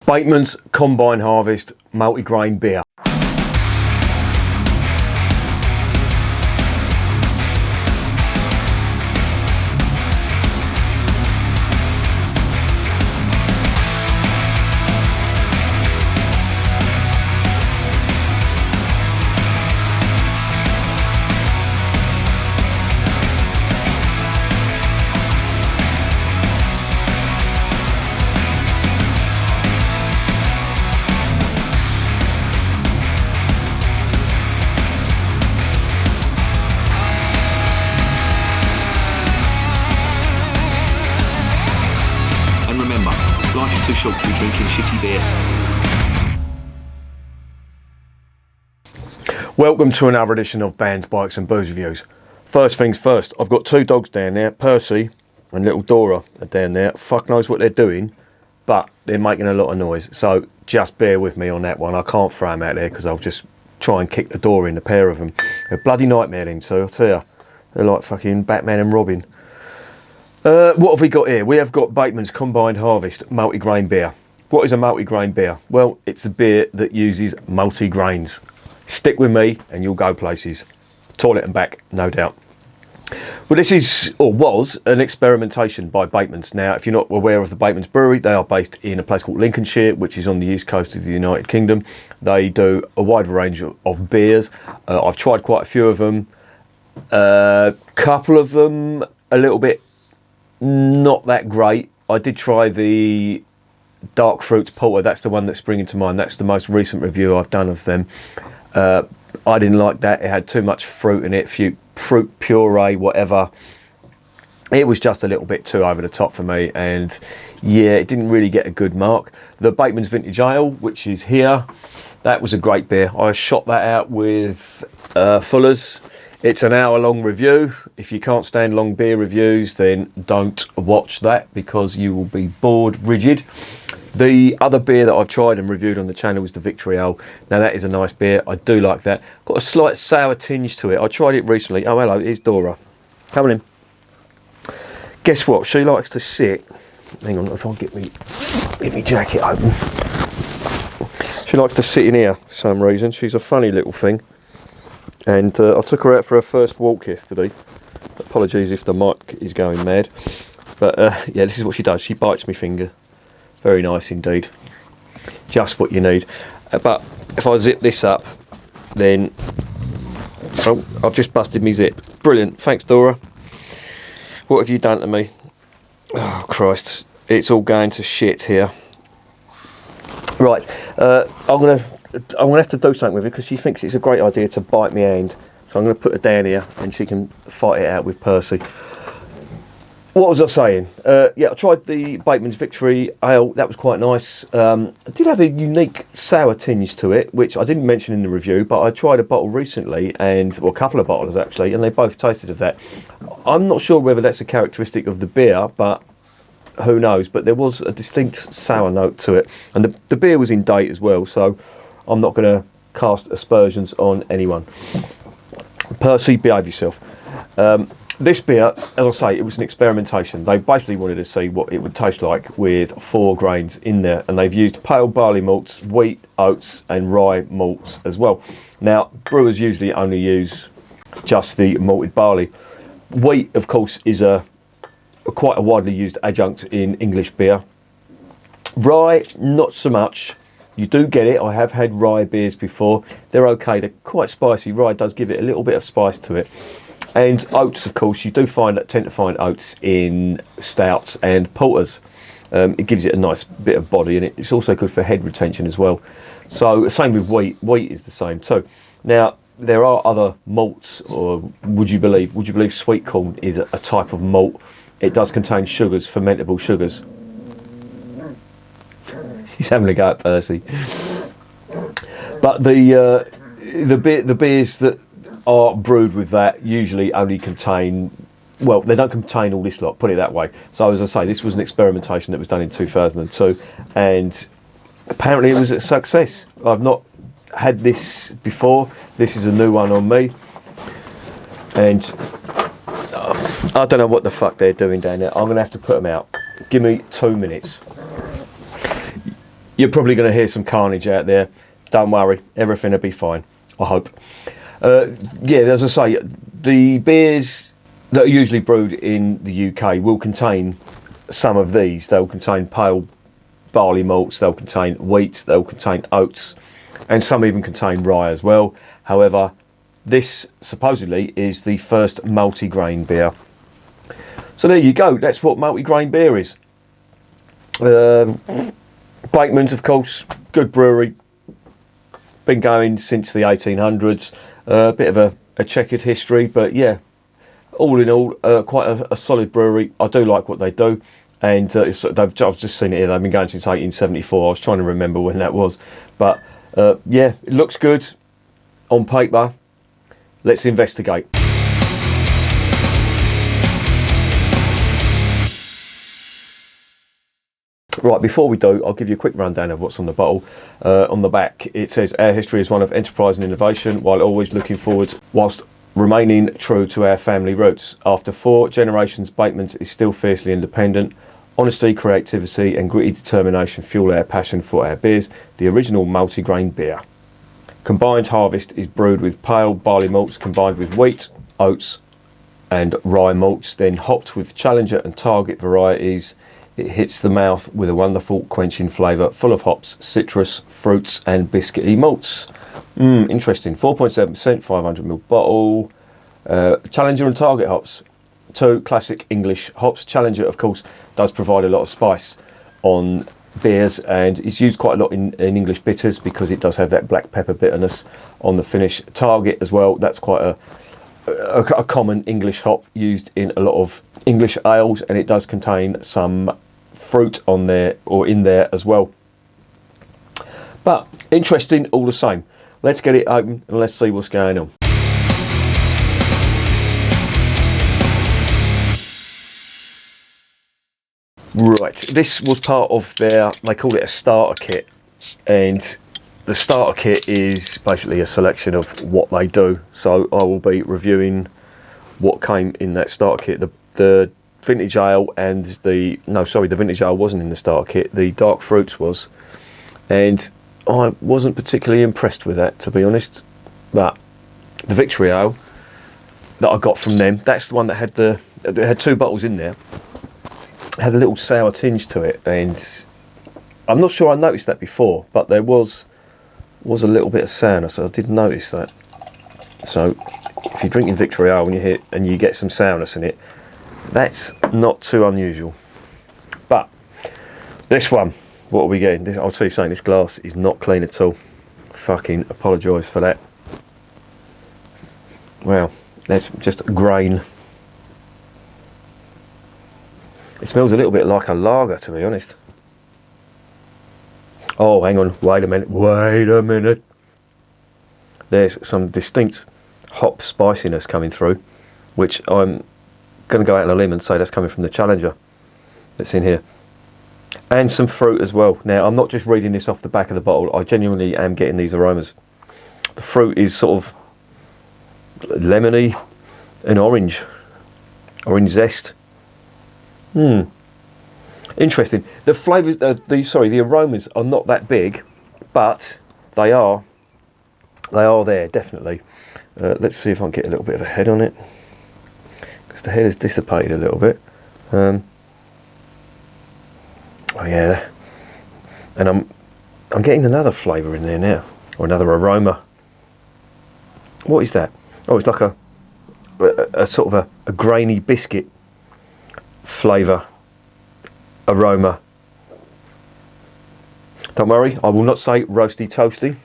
Bateman's Combine Harvest Multigrain Beer. And remember, life is too short to be drinking shitty beer. Welcome to another edition of Bands, Bikes and Booze Reviews. First things first, I've got two dogs down there, Percy and little Dora are down there. Fuck knows what they're doing, but they're making a lot of noise. So just bear with me on that one. I can't throw them out there because I'll just try and kick the door in, the pair of them. They're a bloody nightmare, them two, I'll tell you. They're like fucking Batman and Robin. What have we got here? We have got Bateman's Combined Harvest Multigrain Beer. What is a multigrain beer? Well, it's a beer that uses multi-grains. Stick with me and you'll go places. Toilet and back, no doubt. Well, this is, or was, an experimentation by Batemans. Now, if you're not aware of the Batemans Brewery, they are based in a place called Lincolnshire, which is on the east coast of the United Kingdom. They do a wide range of beers. I've tried quite a few of them. A couple of them a little bit not that great. I did try the Dark Fruits Porter. That's the one that's springing to mind. That's the most recent review I've done of them. I didn't like that. It had too much fruit in it, fruit puree, whatever. It was just a little bit too over the top for me, and yeah, it didn't really get a good mark. The Bateman's Vintage Ale, which is here, that was a great beer. I shot that out with Fuller's. It's an hour-long review. If you can't stand long beer reviews, then don't watch that because you will be bored rigid. The other beer that I've tried and reviewed on the channel is the Victory Ale. Now that is a nice beer. I do like that. Got a slight sour tinge to it. I tried it recently. Oh, hello, here's Dora. Come on in. Guess what? She likes to sit. Hang on, if I get me jacket open. She likes to sit in here for some reason. She's a funny little thing. And I took her out for her first walk yesterday. Apologies if the mic is going mad. But yeah, this is what she does. She bites my finger. Very nice indeed. Just what you need. But if I zip this up, then... Oh, I've just busted me zip. Brilliant. Thanks, Dora. What have you done to me? Oh, Christ. It's all going to shit here. Right. I'm going to have to do something with her because she thinks it's a great idea to bite my hand. So I'm going to put her down here and she can fight it out with Percy. What was I saying? Yeah, I tried the Bateman's Victory Ale. That was quite nice. It did have a unique sour tinge to it, which I didn't mention in the review, but I tried a bottle recently, well, a couple of bottles actually, and they both tasted of that. I'm not sure whether that's a characteristic of the beer, but who knows? But there was a distinct sour note to it. And the beer was in date as well, so I'm not going to cast aspersions on anyone. Percy, behave yourself. This beer, as I say, it was an experimentation. They basically wanted to see what it would taste like with 4 grains in there, and they've used pale barley malts, wheat, oats and rye malts as well. Now, brewers usually only use just the malted barley. Wheat, of course, is quite a widely used adjunct in English beer. Rye, not so much. You do get it. I have had rye beers before. They're okay. They're quite spicy. Rye does give it a little bit of spice to it. And oats, of course, you do tend to find oats in stouts and porters. It gives it a nice bit of body, and it's also good for head retention as well. So, same with wheat. Wheat is the same too. Now, there are other malts, or would you believe sweet corn is a type of malt? It does contain sugars, fermentable sugars. He's having a go at Percy. But the beers that are brewed with that usually only contain, well, they don't contain all this lot, put it that way. So as I say, this was an experimentation that was done in 2002, and apparently it was a success. I've not had this before. This is a new one on me, and I don't know what the fuck they're doing down there. I'm going to have to put them out. Give me 2 minutes. you're probably going to hear some carnage out there. Don't worry, everything will be fine, I hope. Yeah, as I say, the beers that are usually brewed in the UK will contain some of these. They'll contain pale barley malts, they'll contain wheat, they'll contain oats, and some even contain rye as well. However, this supposedly is the first multigrain beer. So there you go, that's what multigrain beer is. Batemans, of course, good brewery, been going since the 1800s, a bit of a checkered history, but yeah, all in all, quite a solid brewery. I do like what they do, and I've just seen it here, they've been going since 1874, I was trying to remember when that was, but yeah, it looks good on paper. Let's investigate. Right, before we do, I'll give you a quick rundown of what's on the bottle. On the back, it says, our history is one of enterprise and innovation, while always looking forward, whilst remaining true to our family roots. After 4 generations, Batemans is still fiercely independent. Honesty, creativity and gritty determination fuel our passion for our beers. The original multigrain beer. Combined harvest is brewed with pale barley malts combined with wheat, oats and rye malts, then hopped with Challenger and Target varieties. It hits the mouth with a wonderful quenching flavour, full of hops, citrus, fruits and biscuity malts. Interesting. 4.7%, 500ml bottle. Challenger and Target hops. 2 classic English hops. Challenger, of course, does provide a lot of spice on beers, and it's used quite a lot in English bitters because it does have that black pepper bitterness on the finish. Target as well, that's quite a common English hop used in a lot of English ales, and it does contain some fruit on there or in there as well. But interesting all the same. Let's get it open and let's see what's going on. Right, this was part of their, they call it a starter kit, and the starter kit is basically a selection of what they do. So I will be reviewing what came in that starter kit. The vintage ale and the vintage ale wasn't in the starter kit, the dark fruits was, and I wasn't particularly impressed with that, to be honest. But the Victory ale that I got from them, that's the one that had 2 bottles in there. It had a little sour tinge to it, and I'm not sure I noticed that before, but there was a little bit of sourness, so I did notice that. So if you're drinking Victory ale and you get some sourness in it, that's not too unusual. But this one, what are we getting? I'll tell you something, this glass is not clean at all. Fucking apologise for that. Wow, that's just a grain. It smells a little bit like a lager, to be honest. Oh, hang on, wait a minute. There's some distinct hop spiciness coming through, which I'm going to go out on a limb and say that's coming from the Challenger that's in here. And some fruit as well. Now, I'm not just reading this off the back of the bottle, I genuinely am getting these aromas. The fruit is sort of lemony and orange zest. Interesting. The flavours, the aromas are not that big, but they are there definitely. Let's see if I can get a little bit of a head on it, because the head has dissipated a little bit. Oh yeah, and I'm getting another flavour in there now, or another aroma. What is that? Oh, it's like a sort of a grainy biscuit flavour, aroma. Don't worry, I will not say roasty toasty,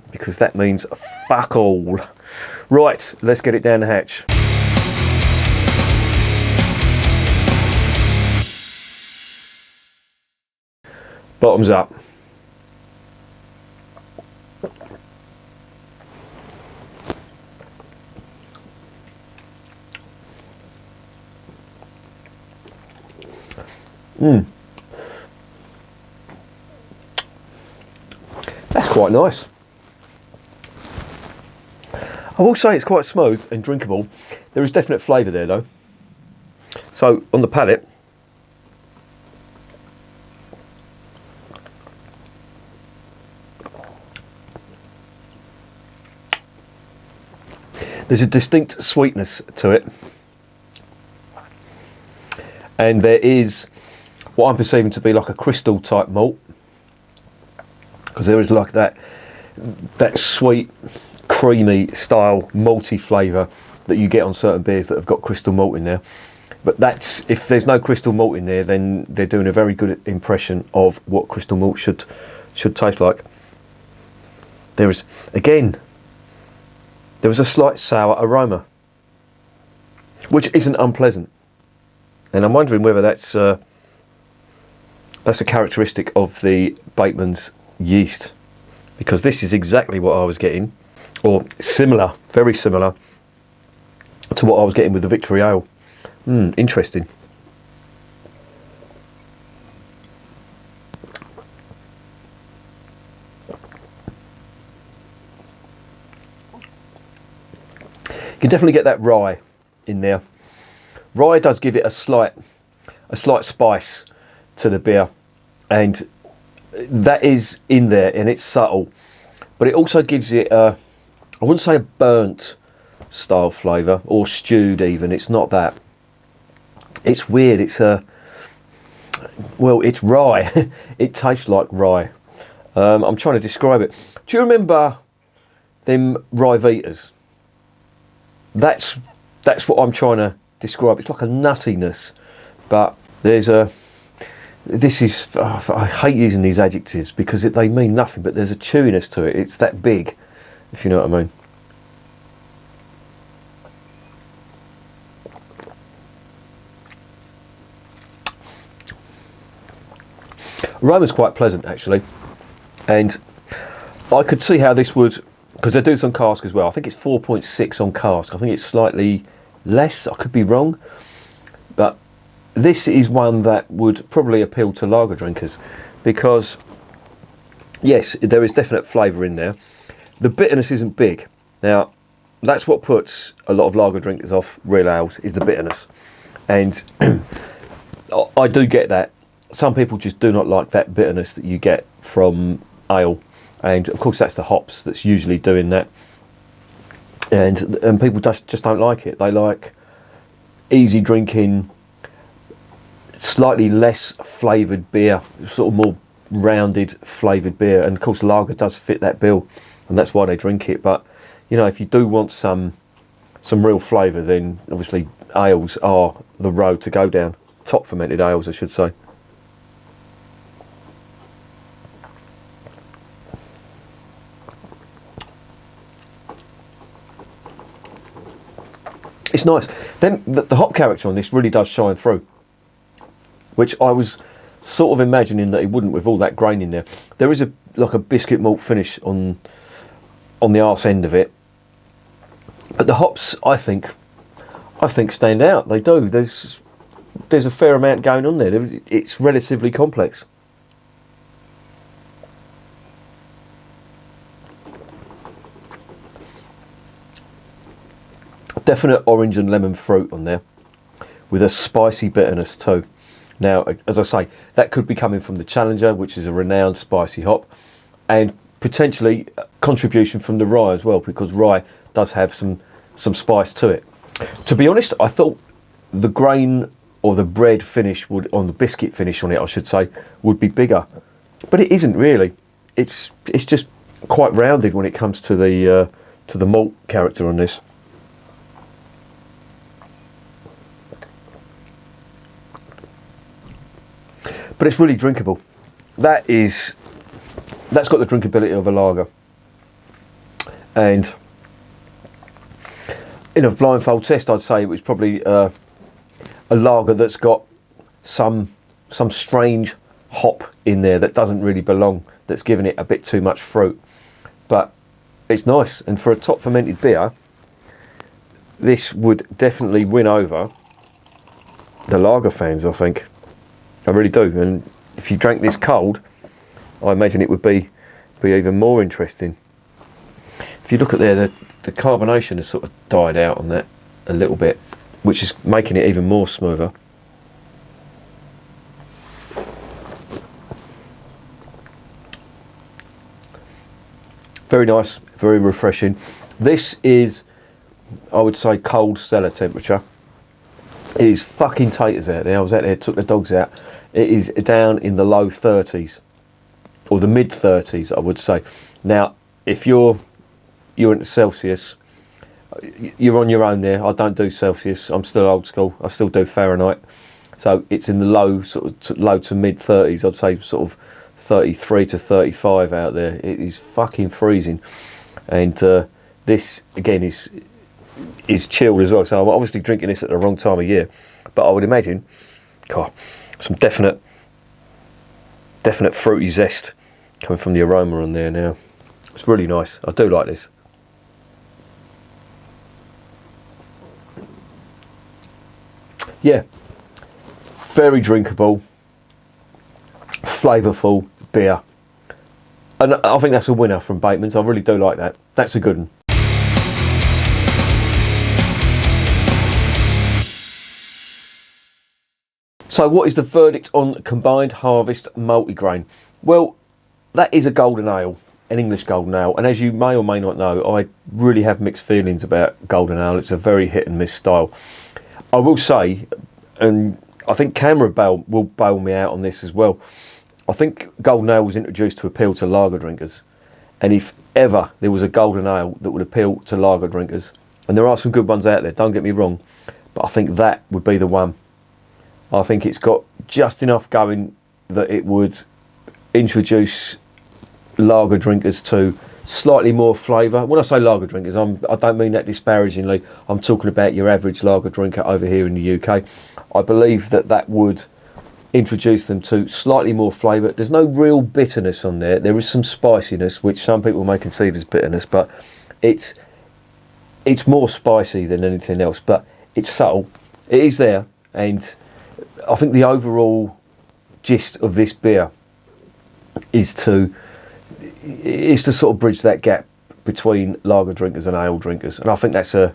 because that means fuck all. Right, let's get it down the hatch. Bottoms up. That's quite nice. I will say it's quite smooth and drinkable. There is definite flavour there though. So on the palate, There's a distinct sweetness to it, and there is what I'm perceiving to be like a crystal type malt, because there is like that sweet, creamy style malty flavour that you get on certain beers that have got crystal malt in there. But that's, if there's no crystal malt in there, then they're doing a very good impression of what crystal malt should taste like. There is, again, there was a slight sour aroma, which isn't unpleasant, and I'm wondering whether that's a characteristic of the Batemans yeast, because this is exactly what I was getting, or similar, very similar to what I was getting with the Victory Ale. Interesting. You can definitely get that rye in there. Rye does give it a slight spice to the beer, and that is in there, and it's subtle, but it also gives it a, I wouldn't say a burnt style flavour, or stewed even. It's not that. It's weird. It's it's rye. It tastes like rye. I'm trying to describe it. Do you remember them rye Vitas? That's what I'm trying to describe. It's like a nuttiness, but there's a. This is. I hate using these adjectives because they mean nothing, but there's a chewiness to it. It's that big, if you know what I mean. Aroma's quite pleasant actually, and I could see how this would, because they do this on cask as well. I think it's 4.6 on cask. I think it's slightly less, I could be wrong, but this is one that would probably appeal to lager drinkers, because yes, there is definite flavour in there. The bitterness isn't big. Now that's what puts a lot of lager drinkers off real ales, is the bitterness, and I do get that. Some people just do not like that bitterness that you get from ale, and of course that's the hops that's usually doing that, and people just don't like it. They like easy drinking, slightly less flavoured beer, sort of more rounded flavoured beer, and of course lager does fit that bill, and that's why they drink it. But you know, if you do want some real flavour, then obviously ales are the road to go down. Top fermented ales, I should say. It's nice. Then the hop character on this really does shine through, which I was sort of imagining that it wouldn't with all that grain in there. There is like a biscuit malt finish on the arse end of it, but the hops I think stand out. They do. There's a fair amount going on there. It's relatively complex. Definite orange and lemon fruit on there, with a spicy bitterness too. Now, as I say, that could be coming from the Challenger, which is a renowned spicy hop, and potentially contribution from the rye as well, because rye does have some spice to it. To be honest, I thought the grain or the bread finish the biscuit finish on it, I should say, would be bigger, but it isn't really. It's just quite rounded when it comes to the malt character on this. But it's really drinkable. That's got the drinkability of a lager. And in a blindfold test, I'd say it was probably a lager that's got some strange hop in there that doesn't really belong, that's giving it a bit too much fruit. But it's nice, and for a top fermented beer, this would definitely win over the lager fans, I think. I really do, and if you drank this cold, I imagine it would be even more interesting. If you look at there, the carbonation has sort of died out on that a little bit, which is making it even more smoother. Very nice, very refreshing. This is I would say cold cellar temperature. It is fucking taters out there. I was out there, took the dogs out. It is down in the low 30s, or the mid 30s, I would say. Now, if you're into Celsius, you're on your own there. I don't do Celsius. I'm still old school. I still do Fahrenheit. So it's in the low to mid 30s. I'd say sort of 33 to 35 out there. It is fucking freezing, and this again is chilled as well. So I'm obviously drinking this at the wrong time of year, but I would imagine, God, some definite fruity zest coming from the aroma on there now. It's really nice. I do like this. Yeah, very drinkable, flavourful beer, and I think that's a winner from Batemans. I really do like that. That's a good one. So what is the verdict on Combined Harvest Multigrain? Well, that is a golden ale, an English golden ale, and as you may or may not know, I really have mixed feelings about golden ale. It's a very hit and miss style. I will say, and I think Camera will bail me out on this as well, I think golden ale was introduced to appeal to lager drinkers, and if ever there was a golden ale that would appeal to lager drinkers, and there are some good ones out there, don't get me wrong, but I think that would be the one. I think it's got just enough going that it would introduce lager drinkers to slightly more flavour. When I say lager drinkers, I don't mean that disparagingly. I'm talking about your average lager drinker over here in the UK. I believe that would introduce them to slightly more flavour. There's no real bitterness on there. There is some spiciness, which some people may conceive as bitterness, but it's more spicy than anything else. But it's subtle. It is there, and I think the overall gist of this beer is to sort of bridge that gap between lager drinkers and ale drinkers, and I think that's a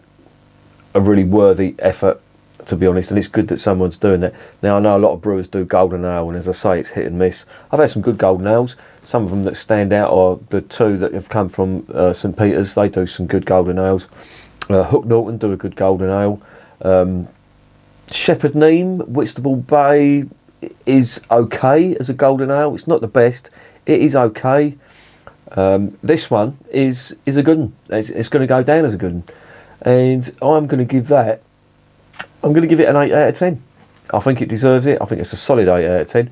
really worthy effort, to be honest, and it's good that someone's doing that. Now, I know a lot of brewers do golden ale, and as I say, it's hit and miss. I've had some good golden ales. Some of them that stand out are the two that have come from St Peter's. They do some good golden ales. Hook Norton do a good golden ale. Shepherd Neame, Whitstable Bay is okay as a golden ale. It's not the best. It is okay. This one is a good one. It's going to go down as a good one, and I'm going to give it an 8 out of 10. I think it deserves it. I think it's a solid 8 out of 10.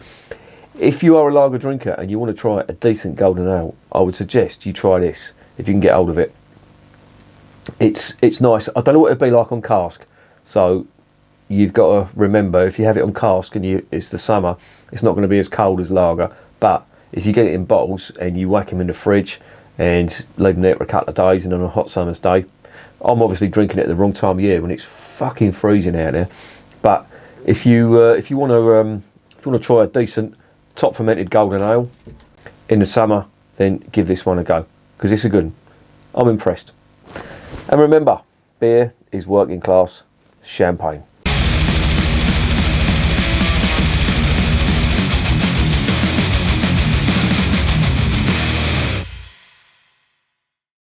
If you are a lager drinker and you want to try a decent golden ale, I would suggest you try this if you can get hold of it. It's nice. I don't know what it'd be like on cask, so you've got to remember, if you have it on cask and it's the summer, it's not going to be as cold as lager. But if you get it in bottles and you whack them in the fridge and leave them there for a couple of days, and on a hot summer's day, I'm obviously drinking it at the wrong time of year when it's fucking freezing out there. But if you want to try a decent top fermented golden ale in the summer, then give this one a go, because it's a good one. I'm impressed. And remember, beer is working class champagne.